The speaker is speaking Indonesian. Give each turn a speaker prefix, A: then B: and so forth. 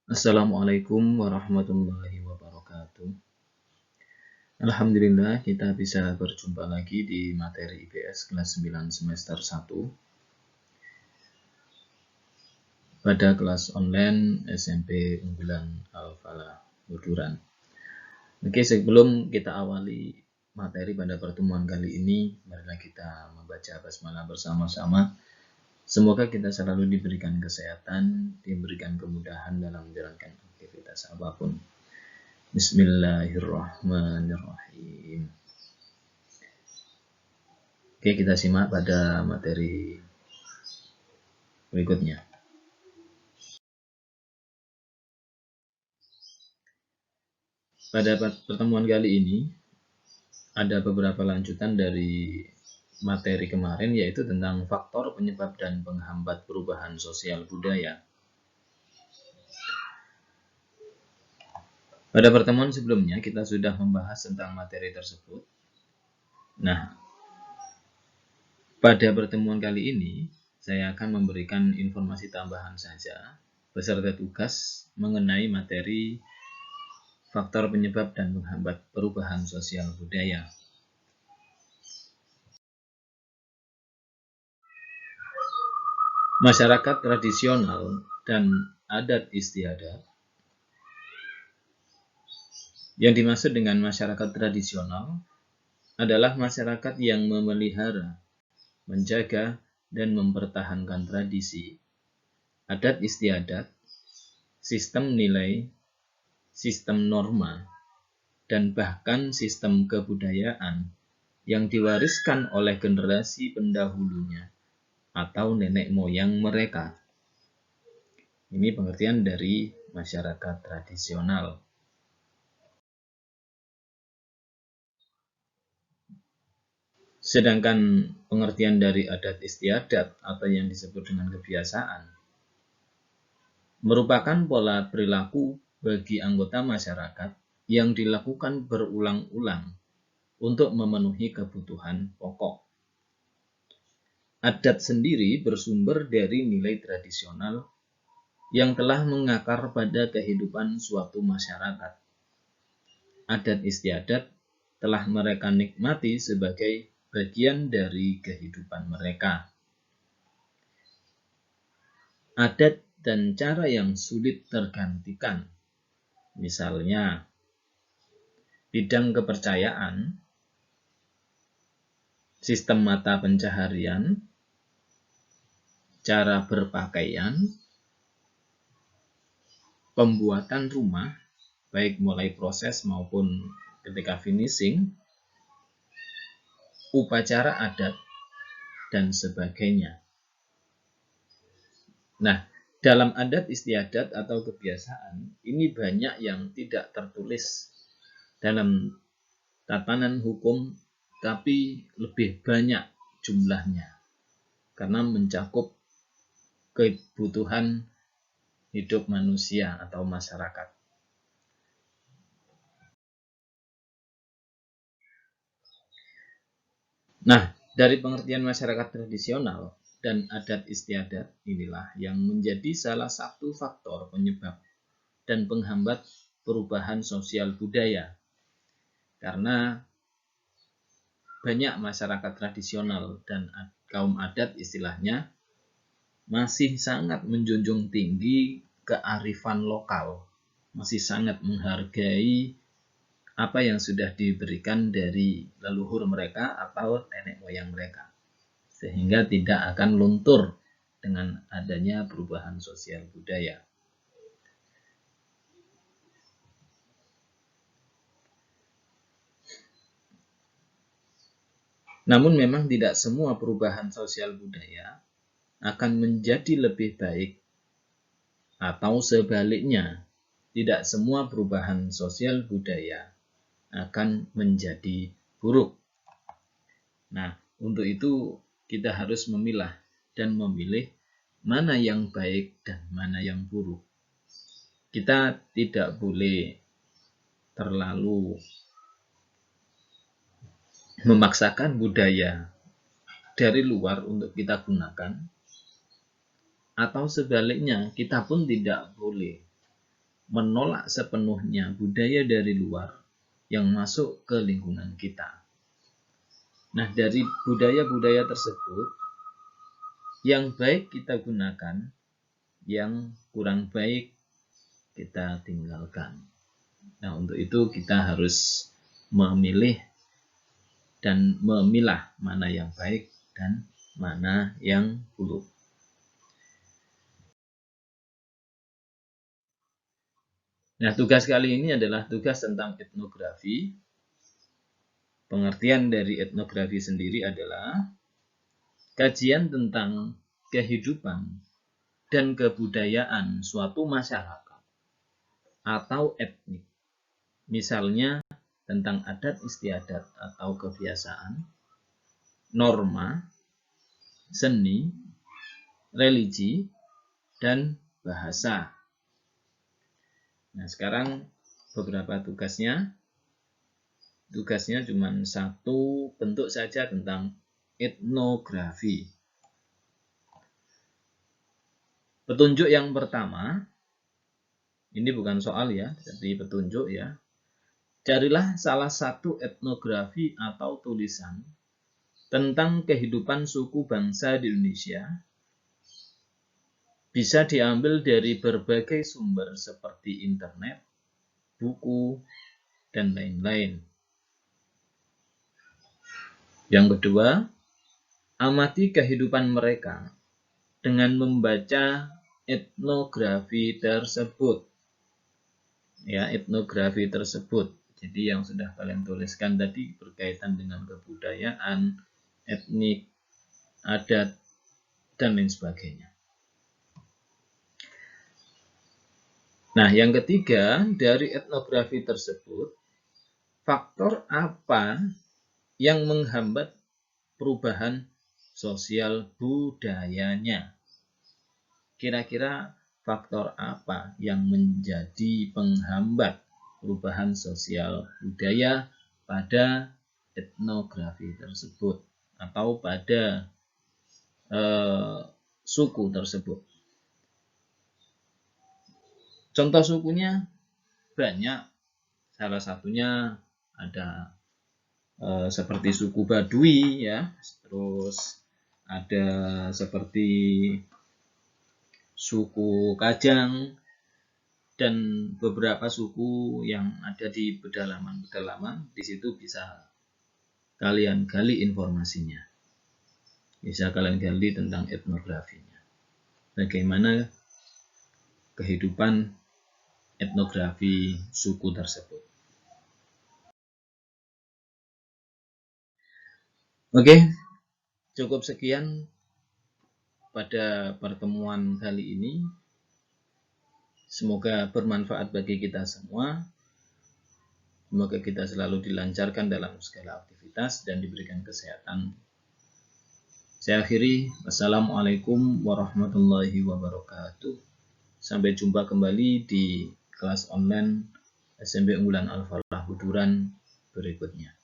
A: Assalamualaikum warahmatullahi wabarakatuh. Alhamdulillah kita bisa berjumpa lagi di materi IPS kelas 9 semester 1 pada kelas online SMP Unggulan Al-Falah Buduran. Oke, sebelum kita awali materi pada pertemuan kali ini, marilah kita membaca basmalah bersama-sama. Semoga kita selalu diberikan kesehatan, diberikan kemudahan dalam menjalankan aktivitas apapun. Bismillahirrahmanirrahim. Oke, kita simak pada materi berikutnya. Pada pertemuan kali ini, ada beberapa lanjutan dari materi kemarin, yaitu tentang faktor penyebab dan penghambat perubahan sosial budaya. Pada pertemuan sebelumnya, kita sudah membahas tentang materi tersebut. Nah, pada pertemuan kali ini, saya akan memberikan informasi tambahan saja, beserta tugas mengenai materi faktor penyebab dan penghambat perubahan sosial budaya. Masyarakat tradisional dan adat istiadat. Yang dimaksud dengan masyarakat tradisional adalah masyarakat yang memelihara, menjaga, dan mempertahankan tradisi, adat istiadat, sistem nilai, sistem norma, dan bahkan sistem kebudayaan yang diwariskan oleh generasi pendahulunya atau nenek moyang mereka. Ini pengertian dari masyarakat tradisional. Sedangkan pengertian dari adat istiadat atau yang disebut dengan kebiasaan merupakan pola perilaku bagi anggota masyarakat yang dilakukan berulang-ulang untuk memenuhi kebutuhan pokok. Adat sendiri bersumber dari nilai tradisional yang telah mengakar pada kehidupan suatu masyarakat. Adat istiadat telah mereka nikmati sebagai bagian dari kehidupan mereka. Adat dan cara yang sulit tergantikan, misalnya bidang kepercayaan, sistem mata pencaharian, cara berpakaian, pembuatan rumah, baik mulai proses maupun ketika finishing, upacara adat, dan sebagainya. Nah, dalam adat istiadat atau kebiasaan, ini banyak yang tidak tertulis dalam tatanan hukum, tapi lebih banyak jumlahnya, karena mencakup kebutuhan hidup manusia atau masyarakat. Nah, dari pengertian masyarakat tradisional dan adat istiadat inilah yang menjadi salah satu faktor penyebab dan penghambat perubahan sosial budaya. Karena banyak masyarakat tradisional dan kaum adat istilahnya masih sangat menjunjung tinggi kearifan lokal, masih sangat menghargai apa yang sudah diberikan dari leluhur mereka atau nenek moyang mereka, sehingga tidak akan luntur dengan adanya perubahan sosial budaya. Namun memang tidak semua perubahan sosial budaya akan menjadi lebih baik, atau sebaliknya, tidak semua perubahan sosial budaya akan menjadi buruk. Nah, untuk itu kita harus memilah dan memilih mana yang baik dan mana yang buruk. Kita tidak boleh terlalu memaksakan budaya dari luar untuk kita gunakan, atau sebaliknya kita pun tidak boleh menolak sepenuhnya budaya dari luar yang masuk ke lingkungan kita. Nah, dari budaya-budaya tersebut, yang baik kita gunakan, yang kurang baik kita tinggalkan. Nah, untuk itu kita harus memilih dan memilah mana yang baik dan mana yang buruk. Nah, tugas kali ini adalah tugas tentang etnografi. Pengertian dari etnografi sendiri adalah kajian tentang kehidupan dan kebudayaan suatu masyarakat atau etnik. Misalnya tentang adat istiadat atau kebiasaan, norma, seni, religi, dan bahasa. Nah, sekarang beberapa tugasnya. Tugasnya cuma satu bentuk saja tentang etnografi. Petunjuk yang pertama, ini bukan soal ya, jadi petunjuk ya. Carilah salah satu etnografi atau tulisan tentang kehidupan suku bangsa di Indonesia. Bisa diambil dari berbagai sumber seperti internet, buku, dan lain-lain. Yang kedua, amati kehidupan mereka dengan membaca etnografi tersebut. Ya, etnografi tersebut. Jadi yang sudah kalian tuliskan tadi berkaitan dengan kebudayaan, etnik, adat, dan lain sebagainya. Nah, yang ketiga, dari etnografi tersebut, faktor apa yang menghambat perubahan sosial budayanya? Kira-kira faktor apa yang menjadi penghambat perubahan sosial budaya pada etnografi tersebut atau pada suku tersebut? Contoh sukunya banyak. Salah satunya ada seperti suku Baduy ya, terus ada seperti suku Kajang dan beberapa suku yang ada di pedalaman-pedalaman. Di situ bisa kalian gali informasinya. Bisa kalian gali tentang etnografinya. Bagaimana kehidupan etnografi suku tersebut. Oke, cukup sekian pada pertemuan kali ini. Semoga bermanfaat bagi kita semua. Semoga kita selalu dilancarkan dalam segala aktivitas dan diberikan kesehatan. Saya akhiri. Wassalamualaikum warahmatullahi wabarakatuh. Sampai jumpa kembali di kelas online SMP Unggulan Al-Falah Buduran berikutnya.